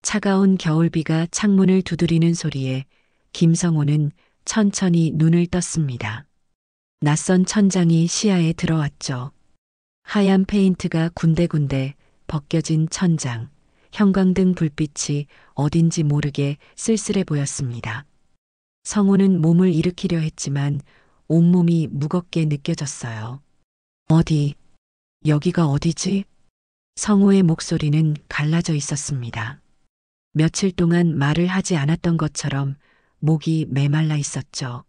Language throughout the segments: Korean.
차가운 겨울비가 창문을 두드리는 소리에 김성호는 천천히 눈을 떴습니다. 낯선 천장이 시야에 들어왔죠. 하얀 페인트가 군데군데 벗겨진 천장, 형광등 불빛이 어딘지 모르게 쓸쓸해 보였습니다. 성호는 몸을 일으키려 했지만 온몸이 무겁게 느껴졌어요. 어디, 여기가 어디지? 성호의 목소리는 갈라져 있었습니다. 며칠 동안 말을 하지 않았던 것처럼 목이 메말라 있었죠.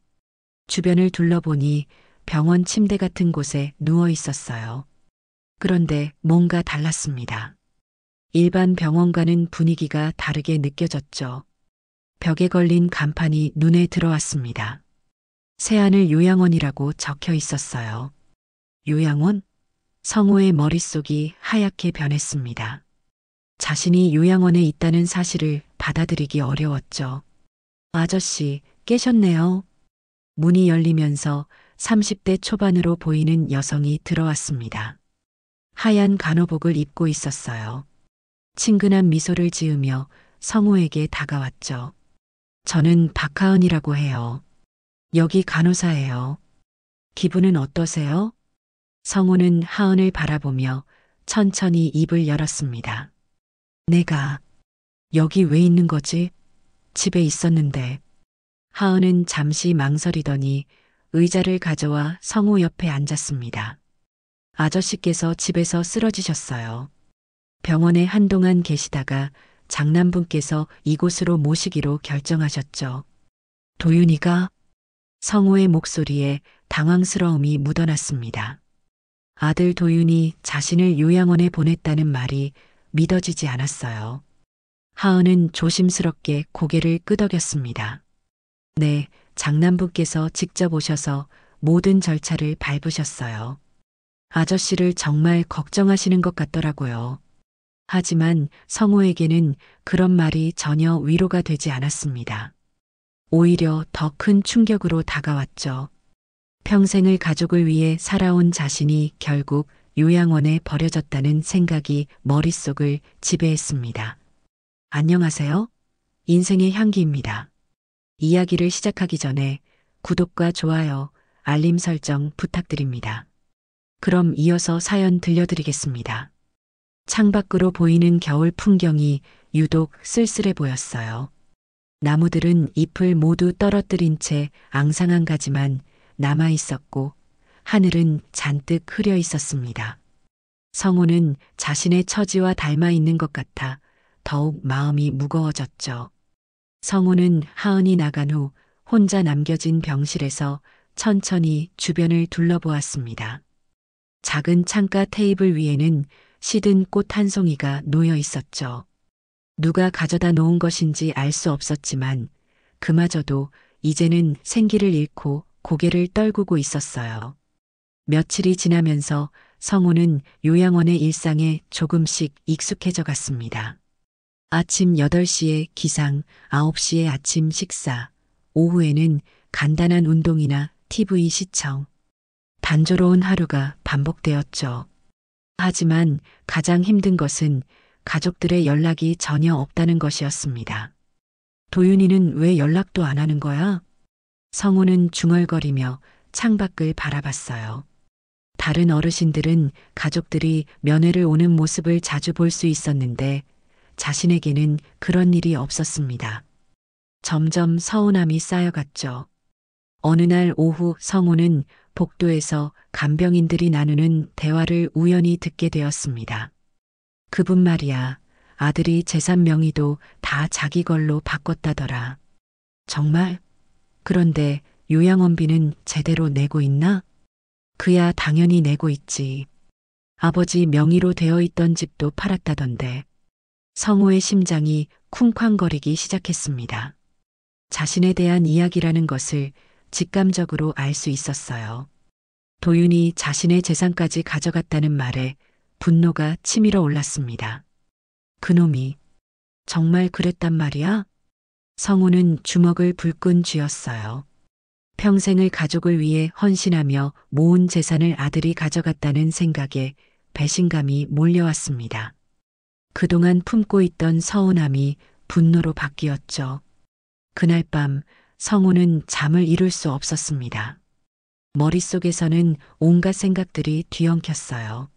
주변을 둘러보니 병원 침대 같은 곳에 누워 있었어요. 그런데 뭔가 달랐습니다. 일반 병원과는 분위기가 다르게 느껴졌죠. 벽에 걸린 간판이 눈에 들어왔습니다. 새하늘 요양원이라고 적혀 있었어요. 요양원? 성호의 머릿속이 하얗게 변했습니다. 자신이 요양원에 있다는 사실을 받아들이기 어려웠죠. 아저씨, 깨셨네요. 문이 열리면서 30대 초반으로 보이는 여성이 들어왔습니다. 하얀 간호복을 입고 있었어요. 친근한 미소를 지으며 성호에게 다가왔죠. 저는 박하은이라고 해요. 여기 간호사예요. 기분은 어떠세요? 성호는 하은을 바라보며 천천히 입을 열었습니다. 내가 여기 왜 있는 거지? 집에 있었는데. 하은은 잠시 망설이더니 의자를 가져와 성호 옆에 앉았습니다. 아저씨께서 집에서 쓰러지셨어요. 병원에 한동안 계시다가 장남분께서 이곳으로 모시기로 결정하셨죠. 도윤이가? 성호의 목소리에 당황스러움이 묻어났습니다. 아들 도윤이 자신을 요양원에 보냈다는 말이 믿어지지 않았어요. 하은은 조심스럽게 고개를 끄덕였습니다. 네, 장남분께서 직접 오셔서 모든 절차를 밟으셨어요. 아저씨를 정말 걱정하시는 것 같더라고요. 하지만 성호에게는 그런 말이 전혀 위로가 되지 않았습니다. 오히려 더 큰 충격으로 다가왔죠. 평생을 가족을 위해 살아온 자신이 결국 요양원에 버려졌다는 생각이 머릿속을 지배했습니다. 안녕하세요. 인생의 향기입니다. 이야기를 시작하기 전에 구독과 좋아요, 알림 설정 부탁드립니다. 그럼 이어서 사연 들려드리겠습니다. 창밖으로 보이는 겨울 풍경이 유독 쓸쓸해 보였어요. 나무들은 잎을 모두 떨어뜨린 채 앙상한 가지만 남아 있었고 하늘은 잔뜩 흐려 있었습니다. 성호는 자신의 처지와 닮아 있는 것 같아 더욱 마음이 무거워졌죠. 성호는 하은이 나간 후 혼자 남겨진 병실에서 천천히 주변을 둘러보았습니다. 작은 창가 테이블 위에는 시든 꽃 한 송이가 놓여 있었죠. 누가 가져다 놓은 것인지 알 수 없었지만 그마저도 이제는 생기를 잃고 고개를 떨구고 있었어요. 며칠이 지나면서 성호는 요양원의 일상에 조금씩 익숙해져 갔습니다. 아침 8시에 기상, 9시에 아침 식사, 오후에는 간단한 운동이나 TV 시청. 단조로운 하루가 반복되었죠. 하지만 가장 힘든 것은 가족들의 연락이 전혀 없다는 것이었습니다. 도윤이는 왜 연락도 안 하는 거야? 성호는 중얼거리며 창밖을 바라봤어요. 다른 어르신들은 가족들이 면회를 오는 모습을 자주 볼 수 있었는데 자신에게는 그런 일이 없었습니다. 점점 서운함이 쌓여갔죠. 어느 날 오후 성호는 복도에서 간병인들이 나누는 대화를 우연히 듣게 되었습니다. 그분 말이야, 아들이 재산 명의도 다 자기 걸로 바꿨다더라. 정말? 그런데 요양원비는 제대로 내고 있나? 그야 당연히 내고 있지. 아버지 명의로 되어 있던 집도 팔았다던데. 성호의 심장이 쿵쾅거리기 시작했습니다. 자신에 대한 이야기라는 것을 직감적으로 알 수 있었어요. 도윤이 자신의 재산까지 가져갔다는 말에 분노가 치밀어 올랐습니다. 그놈이 정말 그랬단 말이야? 성호는 주먹을 불끈 쥐었어요. 평생을 가족을 위해 헌신하며 모은 재산을 아들이 가져갔다는 생각에 배신감이 몰려왔습니다. 그동안 품고 있던 서운함이 분노로 바뀌었죠. 그날 밤 성우는 잠을 이룰 수 없었습니다. 머릿속에서는 온갖 생각들이 뒤엉켰어요.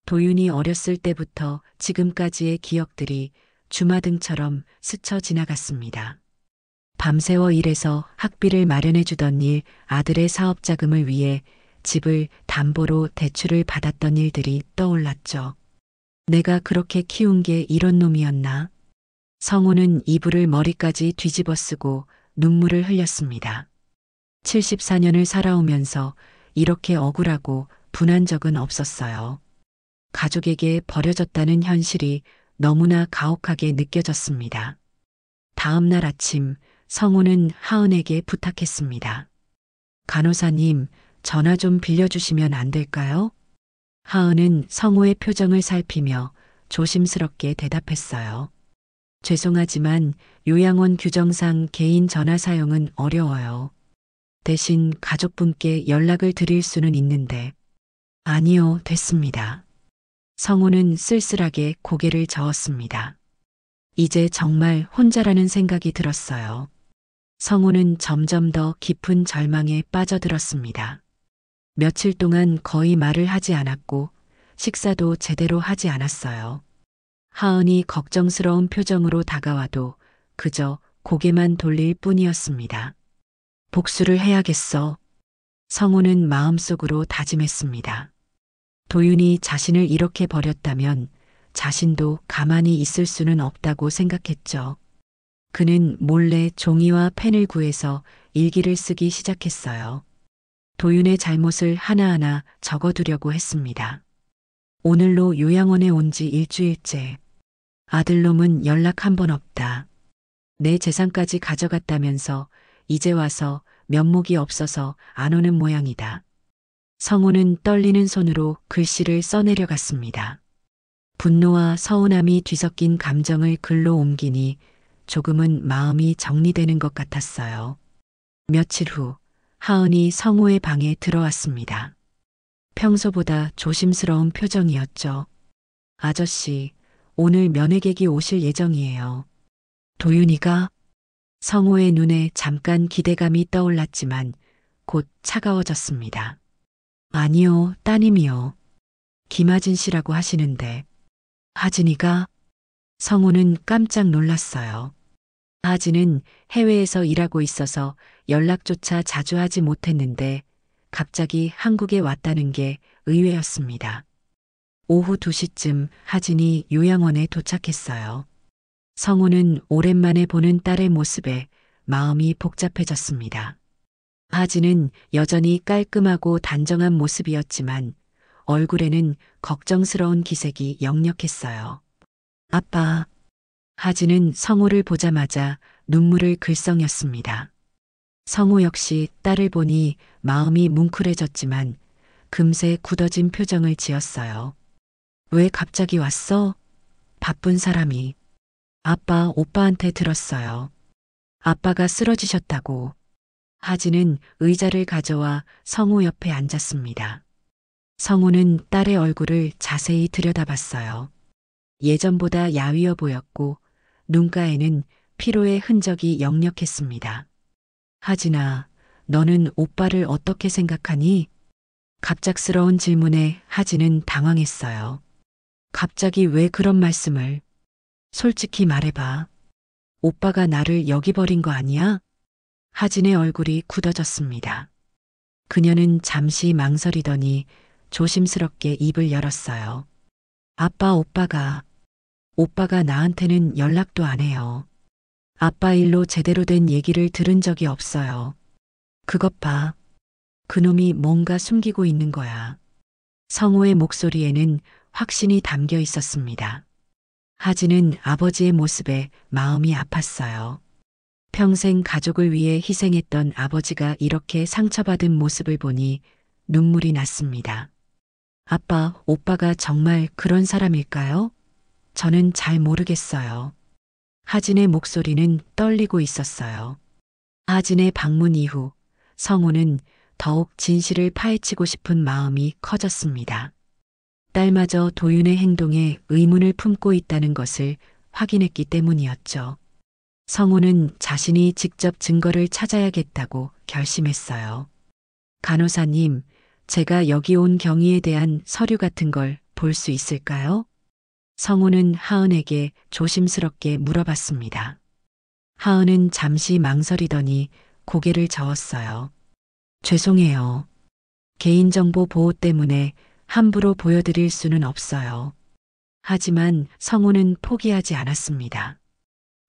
도윤이 어렸을 때부터 지금까지의 기억들이 주마등처럼 스쳐 지나갔습니다. 밤새워 일해서 학비를 마련해 주던 일, 아들의 사업 자금을 위해 집을 담보로 대출을 받았던 일들이 떠올랐죠. 내가 그렇게 키운 게 이런 놈이었나? 성우는 이불을 머리까지 뒤집어 쓰고 눈물을 흘렸습니다. 74년을 살아오면서 이렇게 억울하고 분한 적은 없었어요. 가족에게 버려졌다는 현실이 너무나 가혹하게 느껴졌습니다. 다음 날 아침 성우는 하은에게 부탁했습니다. 간호사님, 전화 좀 빌려주시면 안 될까요? 하은은 성우의 표정을 살피며 조심스럽게 대답했어요. 죄송하지만 요양원 규정상 개인 전화 사용은 어려워요. 대신 가족분께 연락을 드릴 수는 있는데. 아니요, 됐습니다. 성우는 쓸쓸하게 고개를 저었습니다. 이제 정말 혼자라는 생각이 들었어요. 성우는 점점 더 깊은 절망에 빠져들었습니다. 며칠 동안 거의 말을 하지 않았고 식사도 제대로 하지 않았어요. 하은이 걱정스러운 표정으로 다가와도 그저 고개만 돌릴 뿐이었습니다. 복수를 해야겠어. 성우는 마음속으로 다짐했습니다. 도윤이 자신을 이렇게 버렸다면 자신도 가만히 있을 수는 없다고 생각했죠. 그는 몰래 종이와 펜을 구해서 일기를 쓰기 시작했어요. 도윤의 잘못을 하나하나 적어두려고 했습니다. 오늘로 요양원에 온 지 일주일째. 아들놈은 연락 한 번 없다. 내 재산까지 가져갔다면서 이제 와서 면목이 없어서 안 오는 모양이다. 성우는 떨리는 손으로 글씨를 써내려갔습니다. 분노와 서운함이 뒤섞인 감정을 글로 옮기니 조금은 마음이 정리되는 것 같았어요. 며칠 후 하은이 성우의 방에 들어왔습니다. 평소보다 조심스러운 표정이었죠. 아저씨, 오늘 면회객이 오실 예정이에요. 도윤이가? 성우의 눈에 잠깐 기대감이 떠올랐지만 곧 차가워졌습니다. 아니요, 따님이요. 김하진 씨라고 하시는데. 하진이가? 성우는 깜짝 놀랐어요. 하진은 해외에서 일하고 있어서 연락조차 자주 하지 못했는데 갑자기 한국에 왔다는 게 의외였습니다. 오후 2시쯤 하진이 요양원에 도착했어요. 성우는 오랜만에 보는 딸의 모습에 마음이 복잡해졌습니다. 하진은 여전히 깔끔하고 단정한 모습이었지만 얼굴에는 걱정스러운 기색이 역력했어요. 아빠. 하진은 성우를 보자마자 눈물을 글썽였습니다. 성우 역시 딸을 보니 마음이 뭉클해졌지만 금세 굳어진 표정을 지었어요. 왜 갑자기 왔어? 바쁜 사람이. 아빠, 오빠한테 들었어요. 아빠가 쓰러지셨다고. 하진은 의자를 가져와 성우 옆에 앉았습니다. 성우는 딸의 얼굴을 자세히 들여다봤어요. 예전보다 야위어 보였고 눈가에는 피로의 흔적이 역력했습니다. 하진아, 너는 오빠를 어떻게 생각하니? 갑작스러운 질문에 하진은 당황했어요. 갑자기 왜 그런 말씀을? 솔직히 말해봐. 오빠가 나를 여기 버린 거 아니야? 하진의 얼굴이 굳어졌습니다. 그녀는 잠시 망설이더니 조심스럽게 입을 열었어요. 아빠, 오빠가 나한테는 연락도 안 해요. 아빠 일로 제대로 된 얘기를 들은 적이 없어요. 그것 봐. 그놈이 뭔가 숨기고 있는 거야. 성우의 목소리에는 확신이 담겨 있었습니다. 하진은 아버지의 모습에 마음이 아팠어요. 평생 가족을 위해 희생했던 아버지가 이렇게 상처받은 모습을 보니 눈물이 났습니다. 아빠, 오빠가 정말 그런 사람일까요? 저는 잘 모르겠어요. 하진의 목소리는 떨리고 있었어요. 하진의 방문 이후 성우는 더욱 진실을 파헤치고 싶은 마음이 커졌습니다. 딸마저 도윤의 행동에 의문을 품고 있다는 것을 확인했기 때문이었죠. 성우는 자신이 직접 증거를 찾아야겠다고 결심했어요. 간호사님, 제가 여기 온 경위에 대한 서류 같은 걸 볼 수 있을까요? 성우는 하은에게 조심스럽게 물어봤습니다. 하은은 잠시 망설이더니 고개를 저었어요. 죄송해요. 개인정보 보호 때문에 함부로 보여드릴 수는 없어요. 하지만 성우는 포기하지 않았습니다.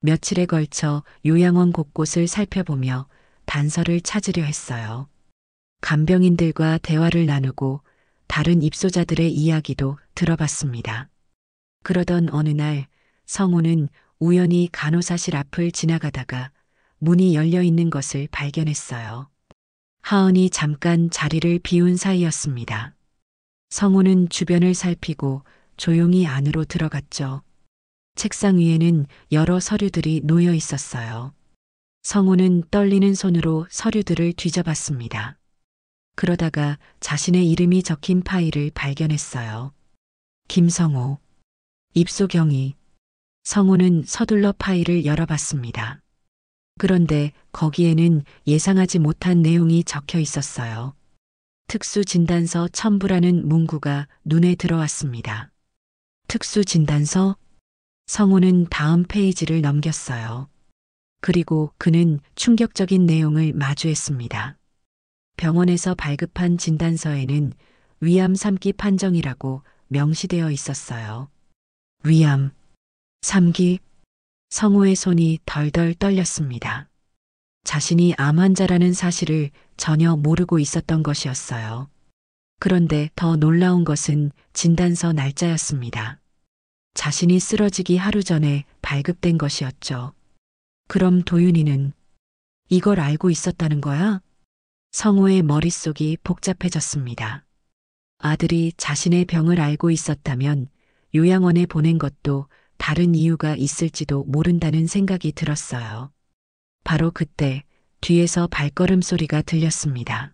며칠에 걸쳐 요양원 곳곳을 살펴보며 단서를 찾으려 했어요. 간병인들과 대화를 나누고 다른 입소자들의 이야기도 들어봤습니다. 그러던 어느 날 성우는 우연히 간호사실 앞을 지나가다가 문이 열려 있는 것을 발견했어요. 하은이 잠깐 자리를 비운 사이였습니다. 성우는 주변을 살피고 조용히 안으로 들어갔죠. 책상 위에는 여러 서류들이 놓여 있었어요. 성우는 떨리는 손으로 서류들을 뒤져봤습니다. 그러다가 자신의 이름이 적힌 파일을 발견했어요. 김성호, 입소 경위. 성우는 서둘러 파일을 열어봤습니다. 그런데 거기에는 예상하지 못한 내용이 적혀 있었어요. 특수진단서 첨부라는 문구가 눈에 들어왔습니다. 특수진단서? 성우는 다음 페이지를 넘겼어요. 그리고 그는 충격적인 내용을 마주했습니다. 병원에서 발급한 진단서에는 위암 3기 판정이라고 명시되어 있었어요. 위암 3기? 성우의 손이 덜덜 떨렸습니다. 자신이 암 환자라는 사실을 전혀 모르고 있었던 것이었어요. 그런데 더 놀라운 것은 진단서 날짜였습니다. 자신이 쓰러지기 하루 전에 발급된 것이었죠. 그럼 도윤이는 이걸 알고 있었다는 거야? 성우의 머릿속이 복잡해졌습니다. 아들이 자신의 병을 알고 있었다면 요양원에 보낸 것도 다른 이유가 있을지도 모른다는 생각이 들었어요. 바로 그때 뒤에서 발걸음 소리가 들렸습니다.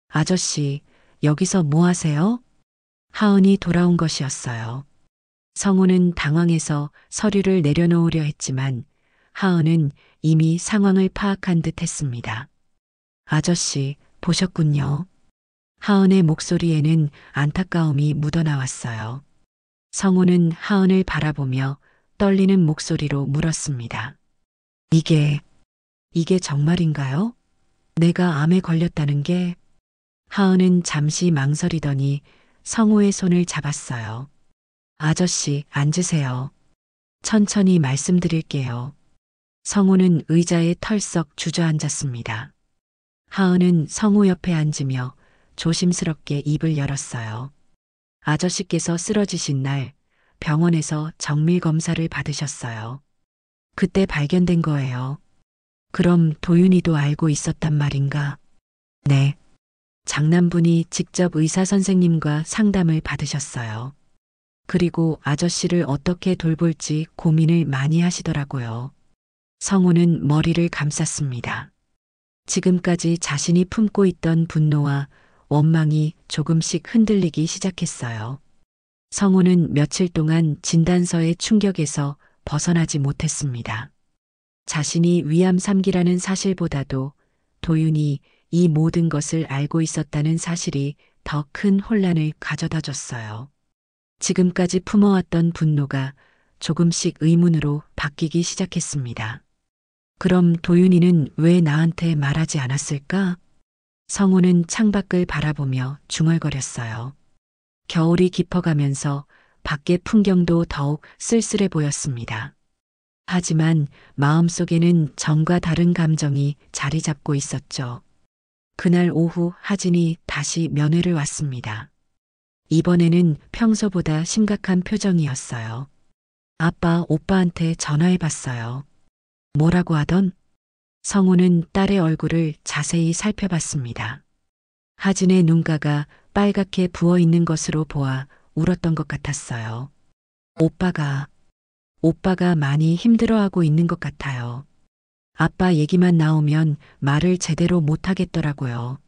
아저씨, 여기서 뭐 하세요? 하은이 돌아온 것이었어요. 성우는 당황해서 서류를 내려놓으려 했지만 하은은 이미 상황을 파악한 듯 했습니다. 아저씨, 보셨군요. 하은의 목소리에는 안타까움이 묻어나왔어요. 성우는 하은을 바라보며 떨리는 목소리로 물었습니다. 이게 정말인가요? 내가 암에 걸렸다는 게? 하은은 잠시 망설이더니 성우의 손을 잡았어요. 아저씨, 앉으세요. 천천히 말씀드릴게요. 성우는 의자에 털썩 주저앉았습니다. 하은은 성우 옆에 앉으며 조심스럽게 입을 열었어요. 아저씨께서 쓰러지신 날 병원에서 정밀 검사를 받으셨어요. 그때 발견된 거예요. 그럼 도윤이도 알고 있었단 말인가? 네. 장남분이 직접 의사 선생님과 상담을 받으셨어요. 그리고 아저씨를 어떻게 돌볼지 고민을 많이 하시더라고요. 성우는 머리를 감쌌습니다. 지금까지 자신이 품고 있던 분노와 원망이 조금씩 흔들리기 시작했어요. 성우는 며칠 동안 진단서의 충격에서 벗어나지 못했습니다. 자신이 위암 3기라는 사실보다도 도윤이 이 모든 것을 알고 있었다는 사실이 더 큰 혼란을 가져다 줬어요. 지금까지 품어왔던 분노가 조금씩 의문으로 바뀌기 시작했습니다. 그럼 도윤이는 왜 나한테 말하지 않았을까? 성우는 창밖을 바라보며 중얼거렸어요. 겨울이 깊어가면서 밖의 풍경도 더욱 쓸쓸해 보였습니다. 하지만 마음속에는 전과 다른 감정이 자리 잡고 있었죠. 그날 오후 하진이 다시 면회를 왔습니다. 이번에는 평소보다 심각한 표정이었어요. 아빠, 오빠한테 전화해봤어요. 뭐라고 하던? 성우는 딸의 얼굴을 자세히 살펴봤습니다. 하진의 눈가가 빨갛게 부어있는 것으로 보아 울었던 것 같았어요. 오빠가 많이 힘들어하고 있는 것 같아요. 아빠 얘기만 나오면 말을 제대로 못하겠더라고요.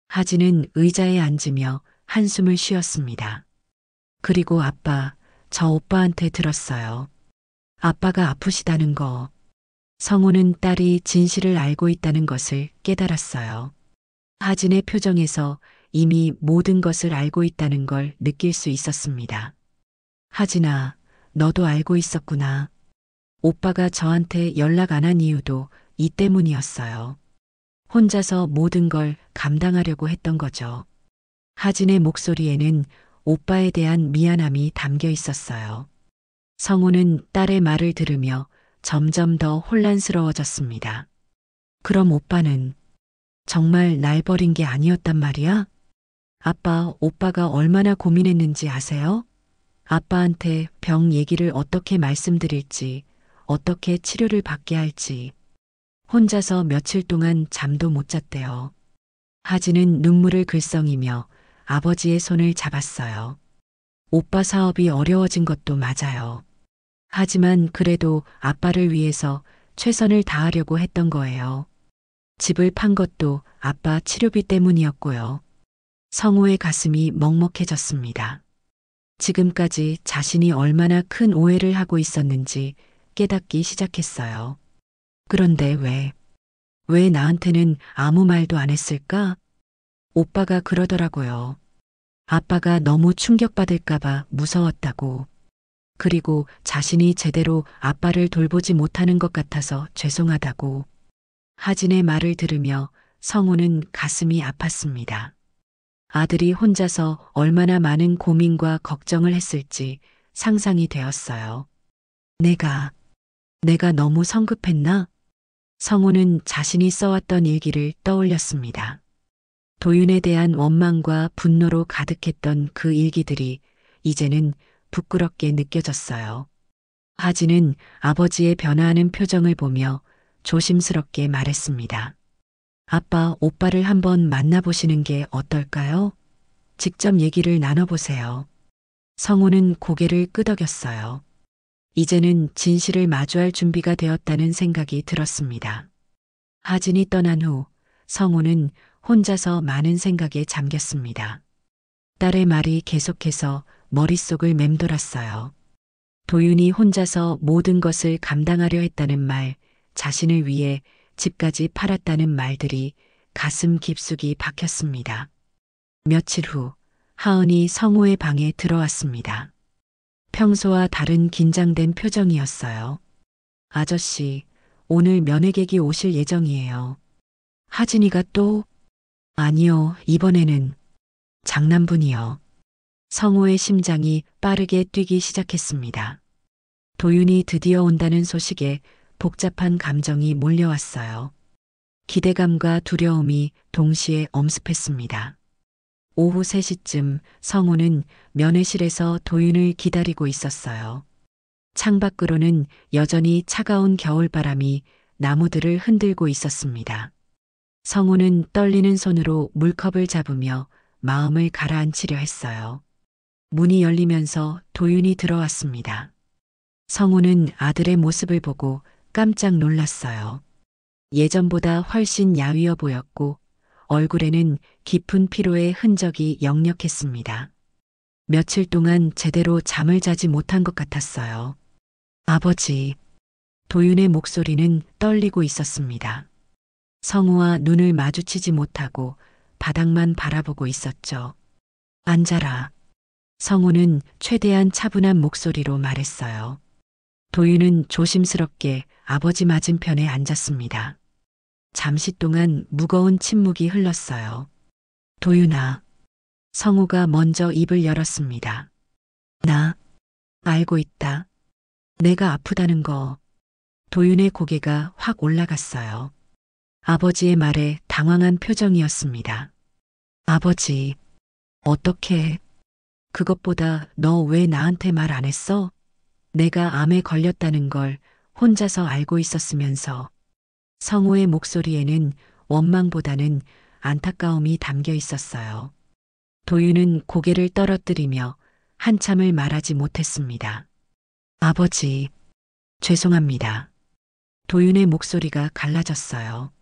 하진은 의자에 앉으며 한숨을 쉬었습니다. 그리고 아빠, 저 오빠한테 들었어요. 아빠가 아프시다는 거. 성우는 딸이 진실을 알고 있다는 것을 깨달았어요. 하진의 표정에서 이미 모든 것을 알고 있다는 걸 느낄 수 있었습니다. 하진아, 너도 알고 있었구나. 오빠가 저한테 연락 안 한 이유도 이 때문이었어요. 혼자서 모든 걸 감당하려고 했던 거죠. 하진의 목소리에는 오빠에 대한 미안함이 담겨 있었어요. 성우는 딸의 말을 들으며 점점 더 혼란스러워졌습니다. 그럼 오빠는 정말 날 버린 게 아니었단 말이야? 아빠, 오빠가 얼마나 고민했는지 아세요? 아빠한테 병 얘기를 어떻게 말씀드릴지, 어떻게 치료를 받게 할지. 혼자서 며칠 동안 잠도 못 잤대요. 하진은 눈물을 글썽이며 아버지의 손을 잡았어요. 오빠 사업이 어려워진 것도 맞아요. 하지만 그래도 아빠를 위해서 최선을 다하려고 했던 거예요. 집을 판 것도 아빠 치료비 때문이었고요. 성우의 가슴이 먹먹해졌습니다. 지금까지 자신이 얼마나 큰 오해를 하고 있었는지 깨닫기 시작했어요. 그런데 왜 나한테는 아무 말도 안 했을까? 오빠가 그러더라고요. 아빠가 너무 충격받을까봐 무서웠다고. 그리고 자신이 제대로 아빠를 돌보지 못하는 것 같아서 죄송하다고. 하진의 말을 들으며 성우는 가슴이 아팠습니다. 아들이 혼자서 얼마나 많은 고민과 걱정을 했을지 상상이 되었어요. 내가 너무 성급했나? 성우는 자신이 써왔던 일기를 떠올렸습니다. 도윤에 대한 원망과 분노로 가득했던 그 일기들이 이제는 부끄럽게 느껴졌어요. 하진은 아버지의 변화하는 표정을 보며 조심스럽게 말했습니다. 아빠, 오빠를 한번 만나보시는 게 어떨까요? 직접 얘기를 나눠보세요. 성우는 고개를 끄덕였어요. 이제는 진실을 마주할 준비가 되었다는 생각이 들었습니다. 하진이 떠난 후 성우는 혼자서 많은 생각에 잠겼습니다. 딸의 말이 계속해서 머릿속을 맴돌았어요. 도윤이 혼자서 모든 것을 감당하려 했다는 말, 자신을 위해 집까지 팔았다는 말들이 가슴 깊숙이 박혔습니다. 며칠 후 하은이 성우의 방에 들어왔습니다. 평소와 다른 긴장된 표정이었어요. 아저씨, 오늘 면회객이 오실 예정이에요. 하진이가 또? 아니요, 이번에는 장남분이요. 성우의 심장이 빠르게 뛰기 시작했습니다. 도윤이 드디어 온다는 소식에 복잡한 감정이 몰려왔어요. 기대감과 두려움이 동시에 엄습했습니다. 오후 3시쯤 성우는 면회실에서 도윤을 기다리고 있었어요. 창밖으로는 여전히 차가운 겨울바람이 나무들을 흔들고 있었습니다. 성우는 떨리는 손으로 물컵을 잡으며 마음을 가라앉히려 했어요. 문이 열리면서 도윤이 들어왔습니다. 성우는 아들의 모습을 보고 깜짝 놀랐어요. 예전보다 훨씬 야위어 보였고 얼굴에는 깊은 피로의 흔적이 역력했습니다. 며칠 동안 제대로 잠을 자지 못한 것 같았어요. 아버지, 도윤의 목소리는 떨리고 있었습니다. 성우와 눈을 마주치지 못하고 바닥만 바라보고 있었죠. 앉아라. 성우는 최대한 차분한 목소리로 말했어요. 도윤은 조심스럽게 아버지 맞은편에 앉았습니다. 잠시 동안 무거운 침묵이 흘렀어요. 도윤아. 성우가 먼저 입을 열었습니다. 나 알고 있다. 내가 아프다는 거. 도윤의 고개가 확 올라갔어요. 아버지의 말에 당황한 표정이었습니다. 아버지, 어떻게? 그것보다 너 왜 나한테 말 안 했어? 내가 암에 걸렸다는 걸 혼자서 알고 있었으면서. 성우의 목소리에는 원망보다는 안타까움이 담겨 있었어요. 도윤은 고개를 떨어뜨리며 한참을 말하지 못했습니다. 아버지, 죄송합니다. 도윤의 목소리가 갈라졌어요.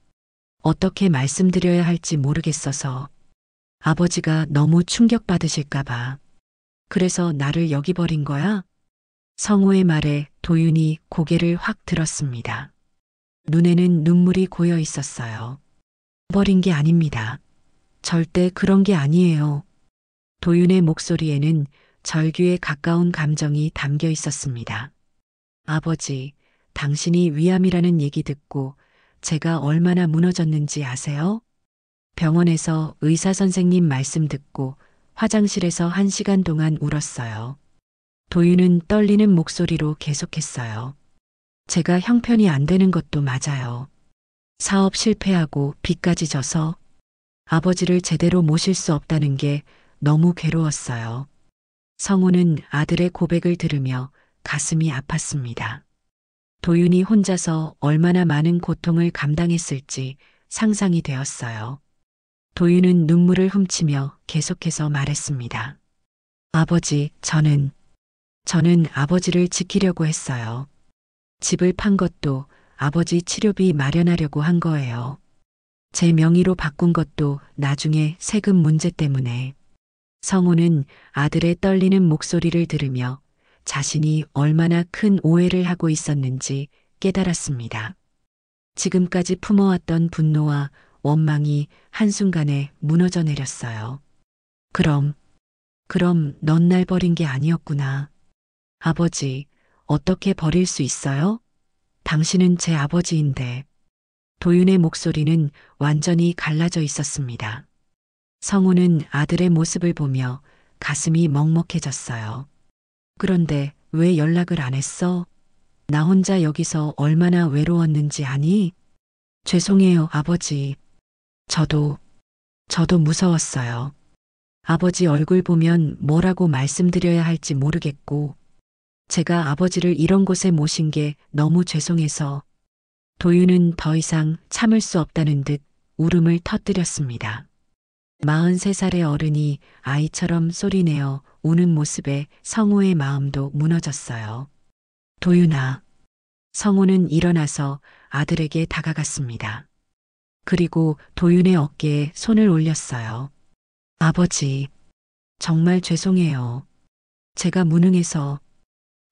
어떻게 말씀드려야 할지 모르겠어서 아버지가 너무 충격받으실까봐. 그래서 나를 여기 버린 거야? 성우의 말에 도윤이 고개를 확 들었습니다. 눈에는 눈물이 고여 있었어요. 버린 게 아닙니다. 절대 그런 게 아니에요. 도윤의 목소리에는 절규에 가까운 감정이 담겨 있었습니다. 아버지, 당신이 위암이라는 얘기 듣고 제가 얼마나 무너졌는지 아세요? 병원에서 의사 선생님 말씀 듣고 화장실에서 1시간 동안 울었어요. 도윤은 떨리는 목소리로 계속했어요. 제가 형편이 안 되는 것도 맞아요. 사업 실패하고 빚까지 져서 아버지를 제대로 모실 수 없다는 게 너무 괴로웠어요. 성우는 아들의 고백을 들으며 가슴이 아팠습니다. 도윤이 혼자서 얼마나 많은 고통을 감당했을지 상상이 되었어요. 도윤은 눈물을 훔치며 계속해서 말했습니다. 아버지, 저는 아버지를 지키려고 했어요. 집을 판 것도 아버지 치료비 마련하려고 한 거예요. 제 명의로 바꾼 것도 나중에 세금 문제 때문에. 성우는 아들의 떨리는 목소리를 들으며 자신이 얼마나 큰 오해를 하고 있었는지 깨달았습니다. 지금까지 품어왔던 분노와 원망이 한순간에 무너져 내렸어요. 그럼 넌 날 버린 게 아니었구나. 아버지, 어떻게 버릴 수 있어요? 당신은 제 아버지인데. 도윤의 목소리는 완전히 갈라져 있었습니다. 성우는 아들의 모습을 보며 가슴이 먹먹해졌어요. 그런데 왜 연락을 안 했어? 나 혼자 여기서 얼마나 외로웠는지 아니? 죄송해요, 아버지. 저도 무서웠어요. 아버지 얼굴 보면 뭐라고 말씀드려야 할지 모르겠고, 제가 아버지를 이런 곳에 모신 게 너무 죄송해서. 도윤은 더 이상 참을 수 없다는 듯 울음을 터뜨렸습니다. 43살의 어른이 아이처럼 소리내어 우는 모습에 성우의 마음도 무너졌어요. 도윤아. 성우는 일어나서 아들에게 다가갔습니다. 그리고 도윤의 어깨에 손을 올렸어요. 아버지, 정말 죄송해요. 제가 무능해서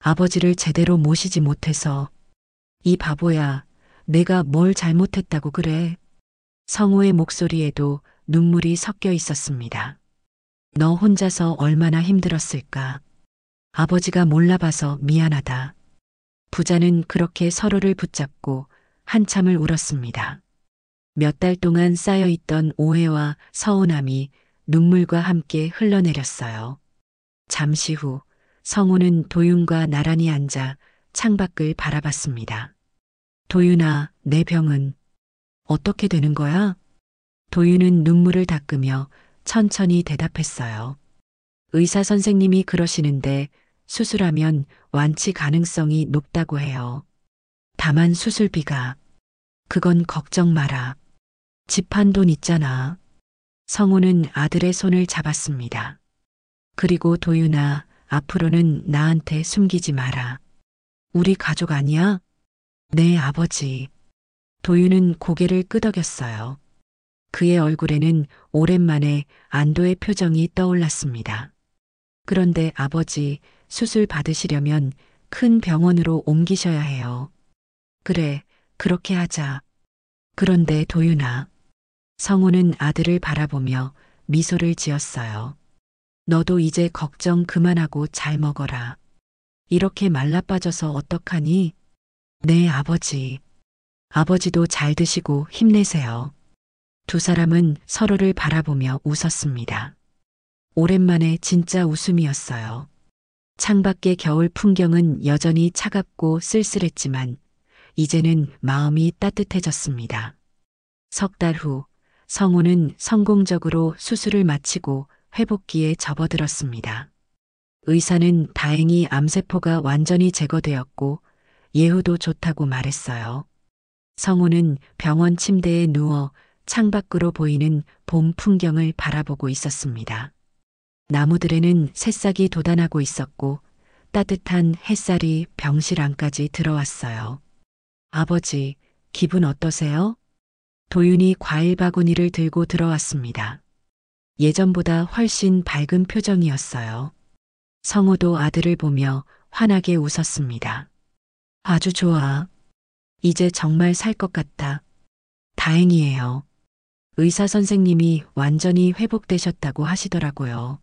아버지를 제대로 모시지 못해서. 이 바보야, 내가 뭘 잘못했다고 그래? 성우의 목소리에도 눈물이 섞여 있었습니다. 너 혼자서 얼마나 힘들었을까? 아버지가 몰라봐서 미안하다. 부자는 그렇게 서로를 붙잡고 한참을 울었습니다. 몇 달 동안 쌓여있던 오해와 서운함이 눈물과 함께 흘러내렸어요. 잠시 후 성우는 도윤과 나란히 앉아 창밖을 바라봤습니다. 도윤아, 내 병은 어떻게 되는 거야? 도윤은 눈물을 닦으며 천천히 대답했어요. 의사 선생님이 그러시는데 수술하면 완치 가능성이 높다고 해요. 다만 수술비가. 그건 걱정 마라. 집 한 돈 있잖아. 성우는 아들의 손을 잡았습니다. 그리고 도윤아, 앞으로는 나한테 숨기지 마라. 우리 가족 아니야? 네, 아버지. 도윤은 고개를 끄덕였어요. 그의 얼굴에는 오랜만에 안도의 표정이 떠올랐습니다. 그런데 아버지, 수술 받으시려면 큰 병원으로 옮기셔야 해요. 그래, 그렇게 하자. 그런데 도윤아. 성우는 아들을 바라보며 미소를 지었어요. 너도 이제 걱정 그만하고 잘 먹어라. 이렇게 말라빠져서 어떡하니? 네, 아버지. 아버지도 잘 드시고 힘내세요. 두 사람은 서로를 바라보며 웃었습니다. 오랜만에 진짜 웃음이었어요. 창밖의 겨울 풍경은 여전히 차갑고 쓸쓸했지만 이제는 마음이 따뜻해졌습니다. 석 달 후 성우는 성공적으로 수술을 마치고 회복기에 접어들었습니다. 의사는 다행히 암세포가 완전히 제거되었고 예후도 좋다고 말했어요. 성우는 병원 침대에 누워 창밖으로 보이는 봄 풍경을 바라보고 있었습니다. 나무들에는 새싹이 돋아나고 있었고 따뜻한 햇살이 병실 안까지 들어왔어요. 아버지, 기분 어떠세요? 도윤이 과일 바구니를 들고 들어왔습니다. 예전보다 훨씬 밝은 표정이었어요. 성우도 아들을 보며 환하게 웃었습니다. 아주 좋아. 이제 정말 살 것 같다. 다행이에요. 의사 선생님이 완전히 회복되셨다고 하시더라고요.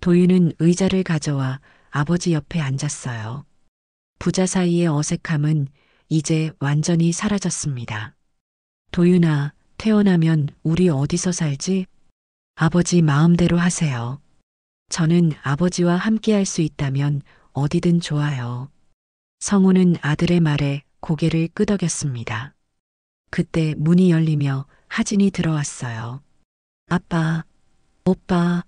도윤은 의자를 가져와 아버지 옆에 앉았어요. 부자 사이의 어색함은 이제 완전히 사라졌습니다. 도윤아, 태어나면 우리 어디서 살지? 아버지 마음대로 하세요. 저는 아버지와 함께 할 수 있다면 어디든 좋아요. 성우는 아들의 말에 고개를 끄덕였습니다. 그때 문이 열리며 하진이 들어왔어요. 아빠, 오빠.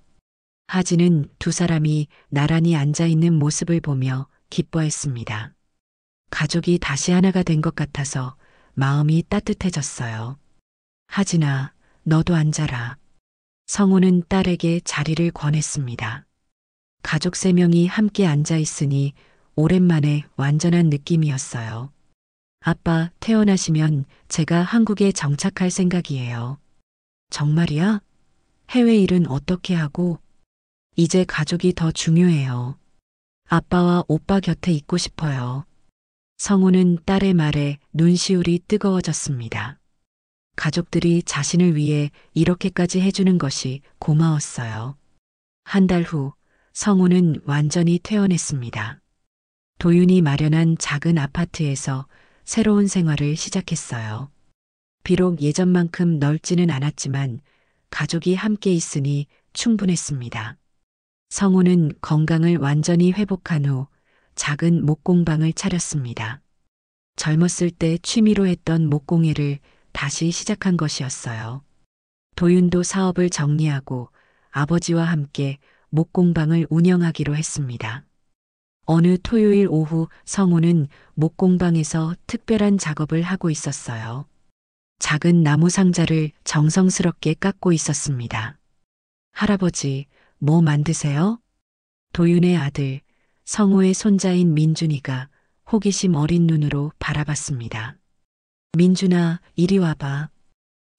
하진은 두 사람이 나란히 앉아 있는 모습을 보며 기뻐했습니다. 가족이 다시 하나가 된 것 같아서 마음이 따뜻해졌어요. 하진아, 너도 앉아라. 성우는 딸에게 자리를 권했습니다. 가족 세 명이 함께 앉아 있으니 오랜만에 완전한 느낌이었어요. 아빠, 태어나시면 제가 한국에 정착할 생각이에요. 정말이야? 해외 일은 어떻게 하고? 이제 가족이 더 중요해요. 아빠와 오빠 곁에 있고 싶어요. 성우는 딸의 말에 눈시울이 뜨거워졌습니다. 가족들이 자신을 위해 이렇게까지 해주는 것이 고마웠어요. 한 달 후, 성우는 완전히 퇴원했습니다. 도윤이 마련한 작은 아파트에서 새로운 생활을 시작했어요. 비록 예전만큼 넓지는 않았지만 가족이 함께 있으니 충분했습니다. 성우는 건강을 완전히 회복한 후 작은 목공방을 차렸습니다. 젊었을 때 취미로 했던 목공예를 다시 시작한 것이었어요. 도윤도 사업을 정리하고 아버지와 함께 목공방을 운영하기로 했습니다. 어느 토요일 오후 성우는 목공방에서 특별한 작업을 하고 있었어요. 작은 나무 상자를 정성스럽게 깎고 있었습니다. 할아버지, 뭐 만드세요? 도윤의 아들, 성우의 손자인 민준이가 호기심 어린 눈으로 바라봤습니다. 민준아, 이리 와봐.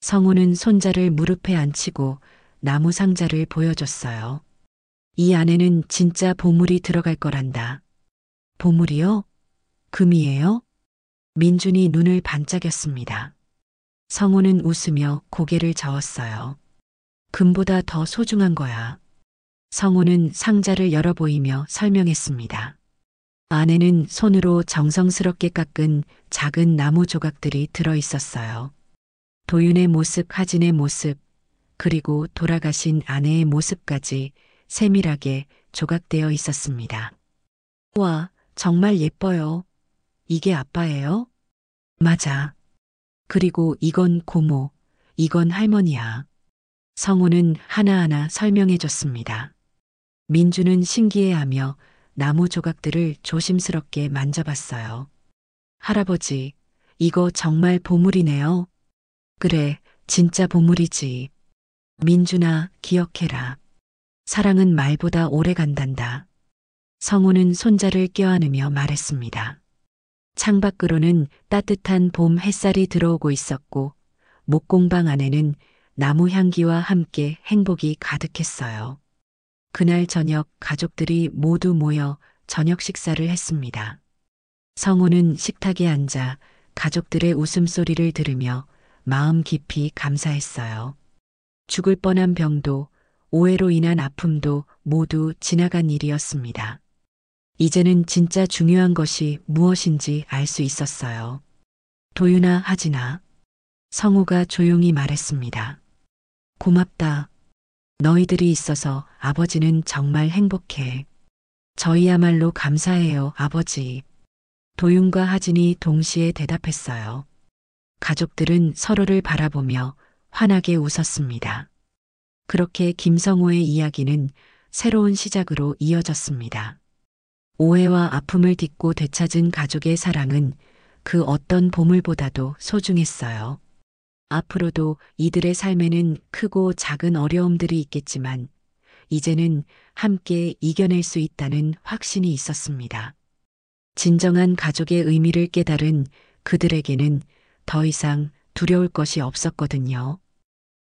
성우는 손자를 무릎에 앉히고 나무 상자를 보여줬어요. 이 안에는 진짜 보물이 들어갈 거란다. 보물이요? 금이에요? 민준이 눈을 반짝였습니다. 성우는 웃으며 고개를 저었어요. 금보다 더 소중한 거야. 성우는 상자를 열어 보이며 설명했습니다. 안에는 손으로 정성스럽게 깎은 작은 나무 조각들이 들어 있었어요. 도윤의 모습, 하진의 모습, 그리고 돌아가신 아내의 모습까지 세밀하게 조각되어 있었습니다. 와, 정말 예뻐요. 이게 아빠예요? 맞아. 그리고 이건 고모, 이건 할머니야. 성우는 하나하나 설명해 줬습니다. 민주는 신기해하며 나무 조각들을 조심스럽게 만져봤어요. 할아버지, 이거 정말 보물이네요. 그래, 진짜 보물이지. 민준아, 기억해라. 사랑은 말보다 오래 간단다. 성우는 손자를 껴안으며 말했습니다. 창밖으로는 따뜻한 봄 햇살이 들어오고 있었고 목공방 안에는 나무 향기와 함께 행복이 가득했어요. 그날 저녁 가족들이 모두 모여 저녁 식사를 했습니다. 성우는 식탁에 앉아 가족들의 웃음소리를 들으며 마음 깊이 감사했어요. 죽을 뻔한 병도 오해로 인한 아픔도 모두 지나간 일이었습니다. 이제는 진짜 중요한 것이 무엇인지 알 수 있었어요. 도윤아, 하진아. 성우가 조용히 말했습니다. 고맙다. 너희들이 있어서 아버지는 정말 행복해. 저희야말로 감사해요, 아버지. 도윤과 하진이 동시에 대답했어요. 가족들은 서로를 바라보며 환하게 웃었습니다. 그렇게 김성호의 이야기는 새로운 시작으로 이어졌습니다. 오해와 아픔을 딛고 되찾은 가족의 사랑은 그 어떤 보물보다도 소중했어요. 앞으로도 이들의 삶에는 크고 작은 어려움들이 있겠지만 이제는 함께 이겨낼 수 있다는 확신이 있었습니다. 진정한 가족의 의미를 깨달은 그들에게는 더 이상 두려울 것이 없었거든요.